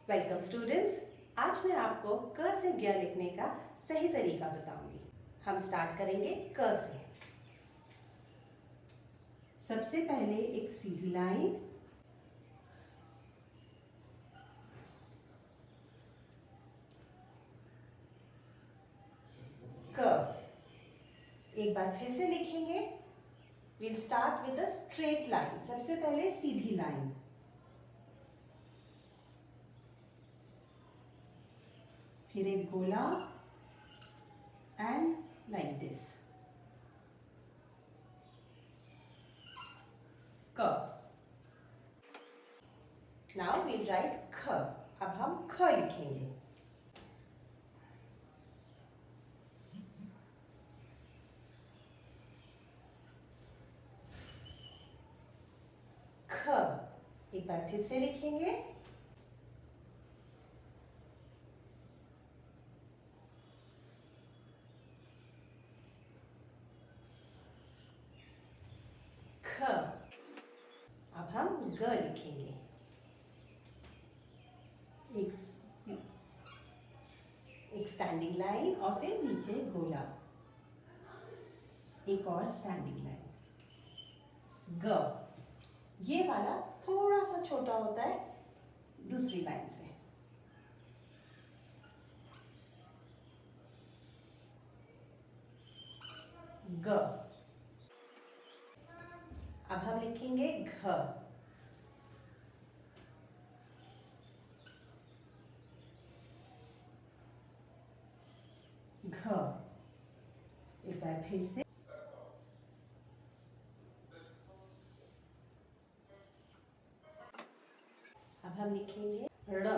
Welcome students. आज मैं आपको क से ज्ञ लिखने का सही तरीका बताऊंगी। हम स्टार्ट करेंगे क से। सबसे पहले एक सीधी लाइन, क। एक बार फिर से लिखेंगे। Will start with a straight line. सबसे पहले सीधी लाइन, फिर एक गोला एंड लाइक दिस, क। नाउ विल राइट ख। अब हम ख लिखेंगे। ख। एक बार फिर से लिखेंगे। ख। अब हम ग लिखेंगे। एक स्टैंडिंग लाइन और फिर नीचे गोला, एक और स्टैंडिंग लाइन, ग। ये वाला थोड़ा सा छोटा होता है दूसरी लाइन से। ग। अब हम लिखेंगे घ। घ। एक बार फिर से। अब हम लिखेंगे ड़।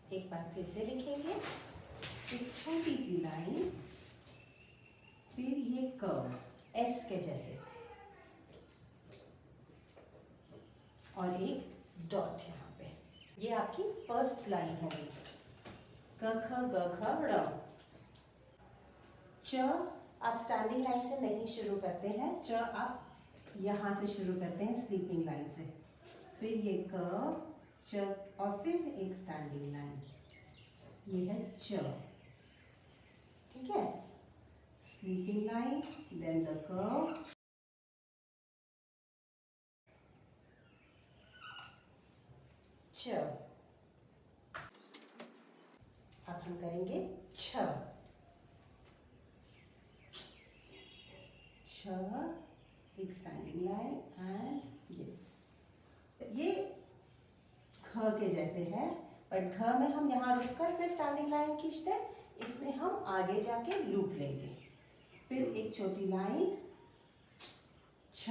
एक बार फिर से लिखेंगे। एक छोटी सी लाइन, फिर ये कर्व एस के जैसे, और एक डॉट यहाँ पे। ये आपकी फर्स्ट लाइन होगी। क ख ग घ ड़। च आप स्टैंडिंग लाइन से नहीं शुरू करते हैं। च आप यहाँ से शुरू करते हैं स्लीपिंग लाइन से, फिर ये क च और फिर एक स्टैंडिंग लाइन, ये है च। ठीक है, sleeping line, then the curve, च। अब हम करेंगे छ। छ, एक स्टैंडिंग लाइन एंड ये ख के जैसे है, बट घ में हम यहाँ रुककर फिर स्टैंडिंग लाइन खींचते हैं। इसमें हम आगे जाके लूप लेंगे, फिर एक छोटी लाइन, छ।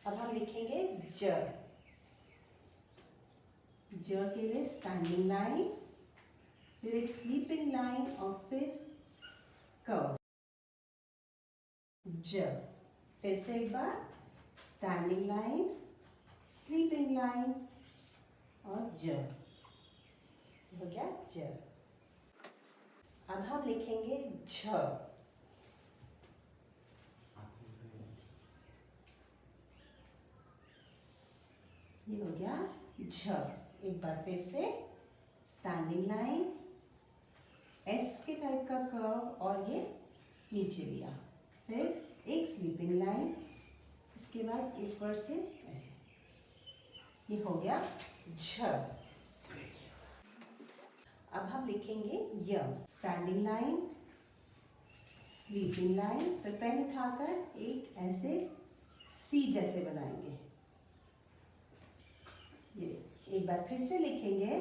अब हम लिखेंगे ज। ज के लिए स्टैंडिंग लाइन, फिर एक स्लीपिंग लाइन और फिर कर्व, ज। फिर से एक बार स्टैंडिंग लाइन, स्लीपिंग लाइन और ज। हो गया ज। अब हम लिखेंगे झ। ये हो गया झ। एक बार फिर से स्टैंडिंग लाइन, एस के टाइप का कर्व और ये नीचे लिया, फिर एक स्लीपिंग लाइन, इसके बाद ऊपर से ऐसे। ये हो गया झ। अब हम लिखेंगे य। स्टैंडिंग लाइन, स्लीपिंग लाइन, फिर पेन उठाकर एक ऐसे सी जैसे बनाएंगे। ये एक बार फिर से लिखेंगे।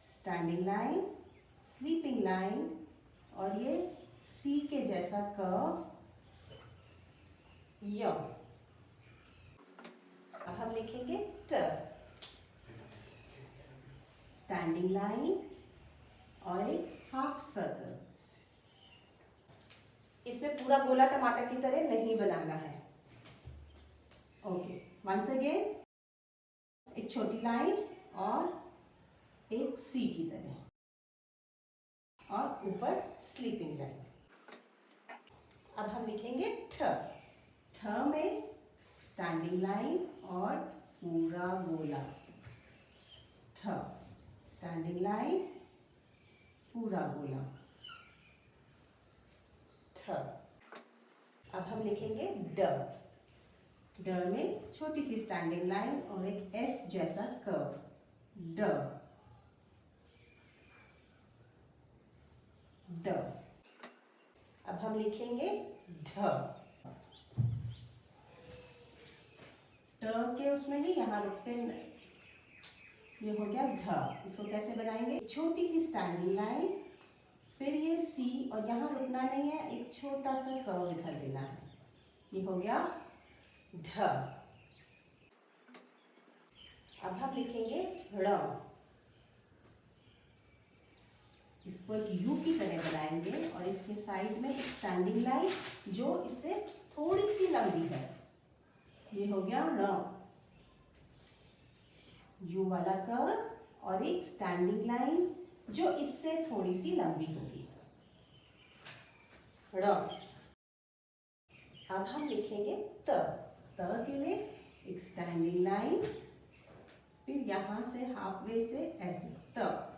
स्टैंडिंग लाइन, स्लीपिंग लाइन और ये सी के जैसा कर्व, य। अब हम लिखेंगे ट। स्टैंडिंग लाइन और एक हाफ सर्कल। इसमें पूरा गोला टमाटर की तरह नहीं बनाना है। ओके, वंस अगेन एक छोटी लाइन और एक सी की तरह और ऊपर स्लीपिंग लाइन। अब हम लिखेंगे ठ। ठ में स्टैंडिंग लाइन और पूरा गोला। ठ, स्टैंडिंग लाइन, पूरा गोला। ठ। अब हम लिखेंगे ड। ड में छोटी सी स्टैंडिंग लाइन और एक एस जैसा कर्व। ड, ड। अब हम लिखेंगे ढ। ट के उसमें ही यहाँ रुकते, ये हो गया ढ। इसको कैसे बनाएंगे? छोटी सी स्टैंडिंग लाइन, फिर ये सी और यहाँ रुकना नहीं है, एक छोटा सा कर्व इधर देना है। ये हो गया ढ। अब हम लिखेंगे ड़। इसको एक यू की तरह बनाएंगे और इसके साइड में एक स्टैंडिंग लाइन जो इससे थोड़ी सी लंबी है। ये हो गया ड़। यू वाला कर्व और एक स्टैंडिंग लाइन जो इससे थोड़ी सी लंबी होगी। ड़। अब हम लिखेंगे त। त के लिए एक स्टैंडिंग लाइन, फिर यहां से हाफवे से ऐसे त।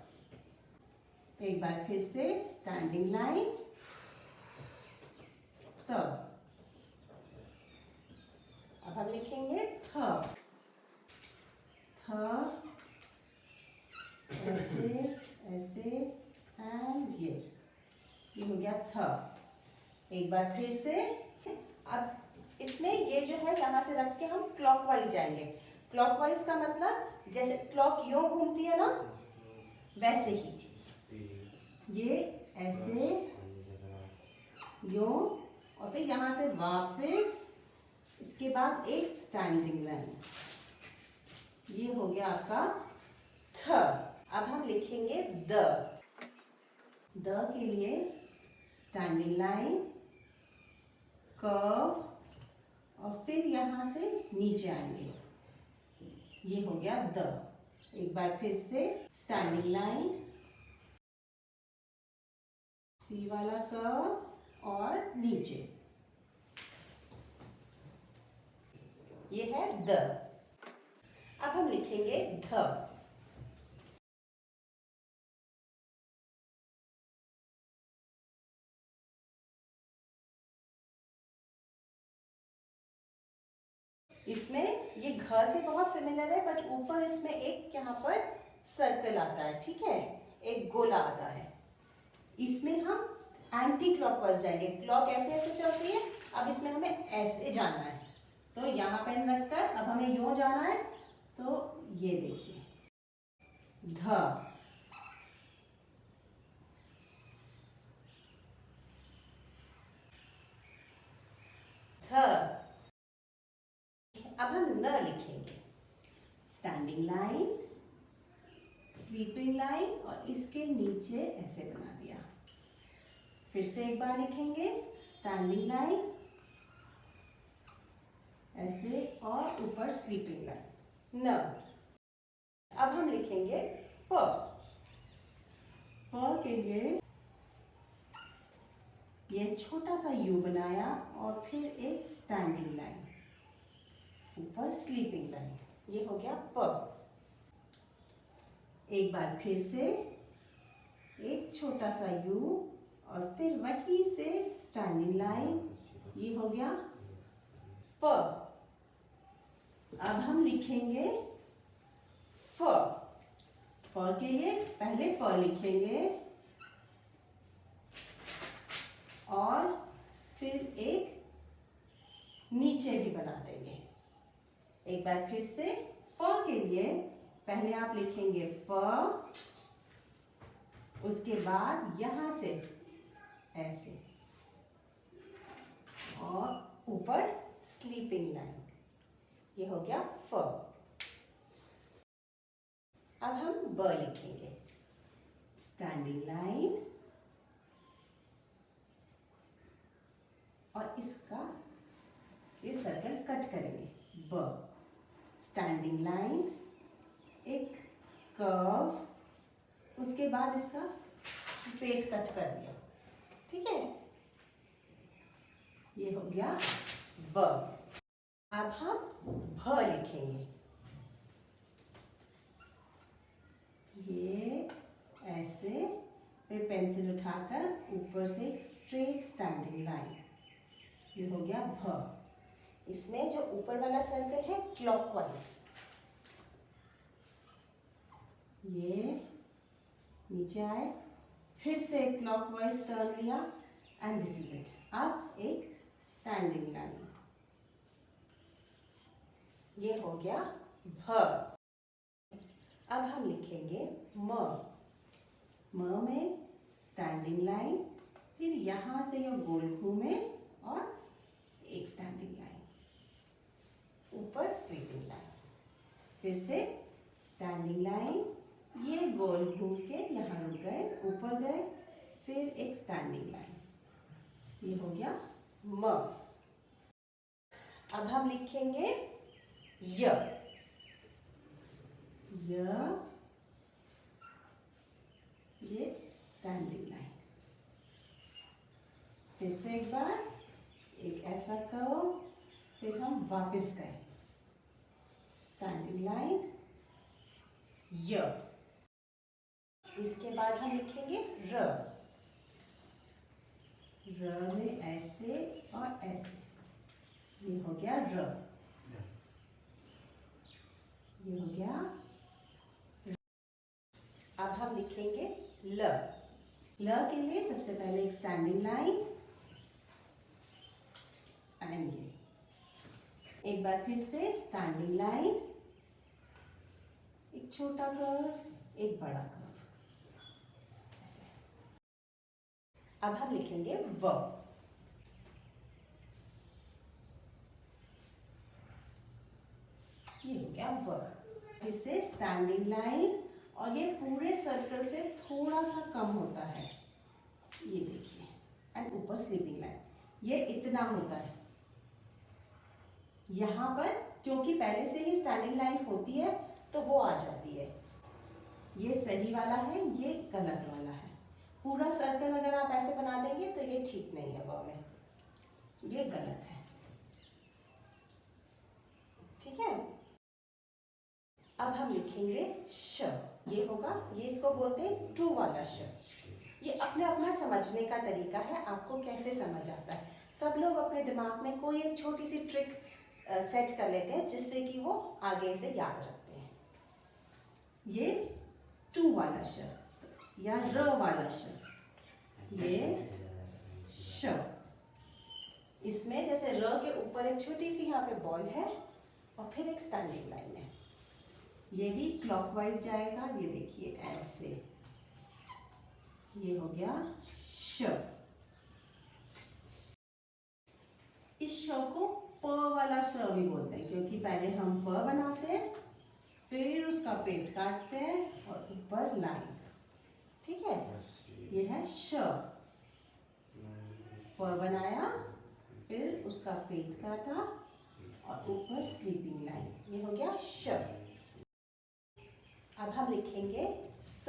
एक बार फिर से स्टैंडिंग लाइन, त। अब हम लिखेंगे थ। थ, ऐसे ऐसे एंड ये हो गया थ। एक बार फिर से। अब इसमें ये जो है यहाँ से रख के हम क्लॉकवाइज जाएंगे। क्लॉकवाइज का मतलब जैसे क्लॉक यूं घूमती है ना, वैसे ही ये ऐसे यूं और फिर यहाँ से वापस, इसके बाद एक स्टैंडिंग लाइन। ये हो गया आपका थ। अब हम लिखेंगे द। द के लिए स्टैंडिंग लाइन, कर्व और फिर यहां से नीचे आएंगे। ये हो गया द। एक बार फिर से स्टैंडिंग लाइन, सी वाला कर्व और नीचे। ये है द। अब हम लिखेंगे ध। इसमें ये घ से बहुत सिमिलर है, बट ऊपर इसमें एक यहाँ पर सर्कल आता है, ठीक है, एक गोला आता है। इसमें हम एंटी क्लॉकवाइज जाएंगे। क्लॉक ऐसे ऐसे चलती है, अब इसमें हमें ऐसे जाना है। तो यहाँ पेन रखकर अब हमें यूं जाना है। तो ये देखिए ध। ध। अब हम न लिखेंगे। स्टैंडिंग लाइन, स्लीपिंग लाइन और इसके नीचे ऐसे बना दिया। फिर से एक बार लिखेंगे स्टैंडिंग लाइन ऐसे और ऊपर स्लीपिंग लाइन न। अब हम लिखेंगे प। प के लिए ये छोटा सा यू बनाया और फिर एक स्टैंडिंग लाइन, ऊपर स्लीपिंग लाइन। ये हो गया प। एक बार फिर से एक छोटा सा यू और फिर वहीं से स्टैंडिंग लाइन। ये हो गया प। अब हम लिखेंगे फ। फ के लिए पहले प लिखेंगे और फिर एक नीचे भी बना देंगे। एक बार फिर से फ के लिए पहले आप लिखेंगे प, उसके बाद यहां से ऐसे और ऊपर स्लीपिंग लाइन। ये हो गया फ। अब हम ब लिखेंगे। स्टैंडिंग लाइन और इसका ये सर्कल कट करेंगे। ब, स्टैंडिंग लाइन, एक कर्व, उसके बाद इसका पेट कट कर दिया, ठीक है। ये हो गया ब। अब हम भ लिखेंगे। ये ऐसे, फिर पेंसिल उठाकर ऊपर से एक स्ट्रेट स्टैंडिंग लाइन। ये हो गया भ। इसमें जो ऊपर वाला सर्कल है क्लॉकवाइज, ये नीचे आए, फिर से क्लॉकवाइज टर्न लिया एंड दिस इज इट। अब एक स्टैंडिंग लाइन। ये हो गया भ। अब हम लिखेंगे म। म में स्टैंडिंग लाइन, फिर यहां से ये गोल घूमे और एक स्टैंडिंग लाइन, ऊपर स्लीपिंग लाइन, फिर से स्टैंडिंग लाइन, ये गोल घूम के यहाँ रुक गए, ऊपर गए, फिर एक स्टैंडिंग लाइन। ये हो गया म। अब हम लिखेंगे य। ये स्टैंडिंग लाइन, फिर से एक बार एक ऐसा कर्व, फिर हम वापस गए, स्टैंडिंग लाइन, य। इसके बाद हम लिखेंगे र। र में ऐसे और ऐसे, ये हो गया र। ये हो गया। अब हम लिखेंगे ल। ल के लिए सबसे पहले एक स्टैंडिंग लाइन एंड ये एक बार फिर से स्टैंडिंग लाइन, एक छोटा कर्व, एक बड़ा कर्व, ऐसे। अब हम लिखेंगे व। ये हो गया व। फिर से स्टैंडिंग लाइन, और ये पूरे सर्कल से थोड़ा सा कम होता है, ये देखिए, एंड ऊपर स्लीपिंग लाइन, ये इतना होता है। यहाँ पर क्योंकि पहले से ही स्टैंडिंग लाइन होती है तो वो आ जाती है। ये सही वाला है, ये गलत वाला है। पूरा सर्कल अगर आप ऐसे बना देंगे तो ये ठीक नहीं है, वो में ये गलत है। ठीक है। अब हम लिखेंगे श। ये होगा, ये इसको बोलते हैं टू वाला श। ये अपने अपना समझने का तरीका है, आपको कैसे समझ आता है। सब लोग अपने दिमाग में कोई एक छोटी सी ट्रिक सेट कर लेते हैं जिससे कि वो आगे से याद रखते हैं। ये टू वाला श या र वाला श, ये श। इसमें जैसे र के ऊपर एक छोटी सी यहाँ पे बॉल है और फिर एक स्टैंडिंग लाइन है, ये भी क्लॉकवाइज जाएगा। ये देखिए ऐसे, ये हो गया श। इस श को प वाला श भी बोलते हैं क्योंकि पहले हम प बनाते हैं, फिर उसका पेट काटते हैं और ऊपर लाइन। ठीक है, ये है श। प बनाया, फिर उसका पेट काटा और ऊपर स्लीपिंग लाइन, ये हो गया श। अब हम लिखेंगे स।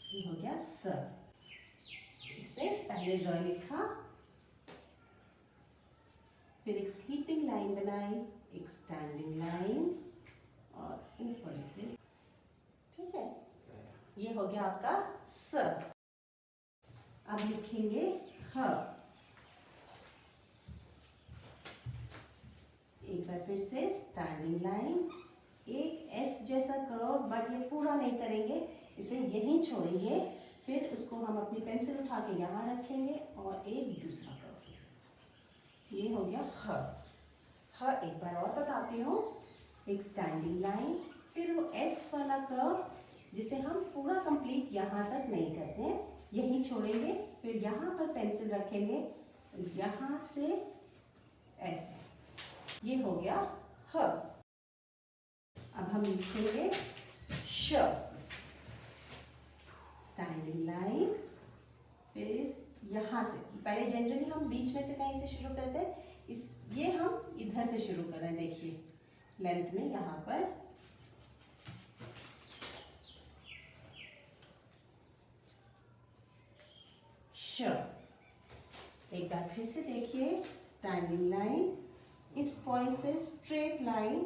ये हो गया स। इसमें पहले र लिखा, फिर एक स्लीपिंग लाइन बनाई, एक स्टैंडिंग लाइन और ऊपर से। ठीक है, ये हो गया आपका स। अब लिखेंगे ह। एक बार फिर से स्टैंडिंग लाइन, एक एस जैसा कर्व, बट ये पूरा नहीं करेंगे, इसे यहीं छोड़ेंगे, फिर उसको हम अपनी पेंसिल उठा के यहाँ रखेंगे और एक दूसरा कर्व। ये हो गया ह। ह एक बार और बताती हूँ, एक स्टैंडिंग लाइन, फिर वो एस वाला कर्व जिसे हम पूरा कंप्लीट यहाँ तक नहीं करते हैं, यहीं छोड़ेंगे, फिर यहाँ पर पेंसिल रखेंगे, यहाँ से ऐसे, ये हो गया ह। अब हम लिखेंगे श। स्टैंडिंग लाइन, फिर यहाँ से, पहले जनरली हम बीच में से कहीं से शुरू करते हैं, ये हम इधर से शुरू कर रहे हैं। देखिए लेंथ में यहाँ पर च। एक बार फिर से देखिए, स्टैंडिंग लाइन, इस पॉइंट से स्ट्रेट लाइन,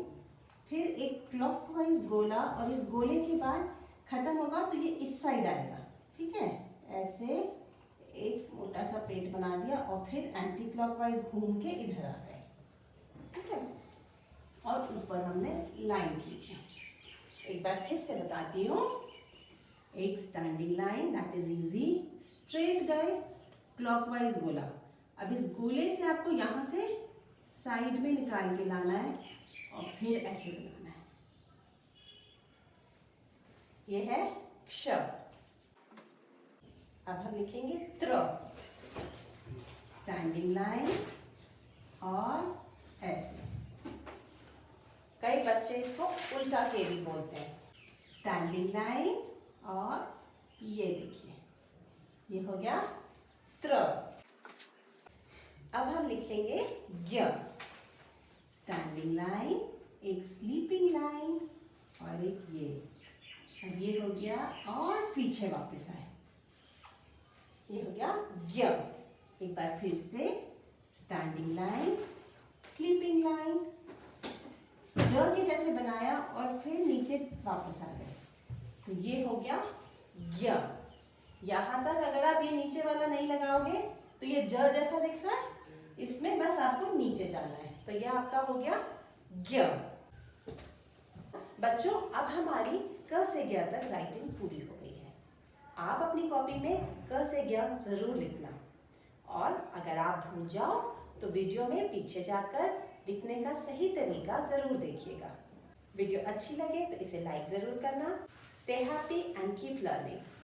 फिर एक क्लॉकवाइज गोला, और इस गोले के बाद खत्म होगा तो ये इस साइड आएगा, ठीक है। ऐसे एक मोटा सा पेट बना दिया और फिर एंटी क्लॉकवाइज घूम के इधर आ गए, ठीक है। और ऊपर हमने लाइन खींची। एक बार फिर से बताती हूँ, एक standing line, that is easy, straight गए, क्लॉकवाइज गोला। अब इस गोले से आपको यहाँ से साइड में निकाल के लाना है और फिर ऐसे बनाना है। ये है क्ष। अब हम लिखेंगे त्र, स्टैंडिंग लाइन और ऐसे। कई बच्चे इसको उल्टा के भी बोलते हैं, स्टैंडिंग लाइन और ये देखिए, ये हो गया त्र। अब हम लिखेंगे ज्ञ, स्टैंडिंग लाइन, एक स्लीपिंग लाइन और एक ये। अब ये हो गया और पीछे वापस आए, ये हो गया ज्ञ। एक बार फिर से, स्टैंडिंग लाइन, स्लीपिंग लाइन, ज के जैसे बनाया और फिर नीचे वापस आ गए, तो ये हो गया ज्ञ। यहां तक अगर आप ये नीचे वाला नहीं लगाओगे तो ये ज जैसा दिख रहा है, इसमें बस आपको नीचे जाना है, तो ये आपका हो गया ज्ञ। बच्चों, अब हमारी क से ज्ञ तक राइटिंग पूरी हो गई है। आप अपनी कॉपी में क से ज्ञ जरूर लिखना, और अगर आप भूल जाओ तो वीडियो में पीछे जाकर लिखने का सही तरीका जरूर देखिएगा। वीडियो अच्छी लगे तो इसे लाइक जरूर करना। Stay happy and keep learning.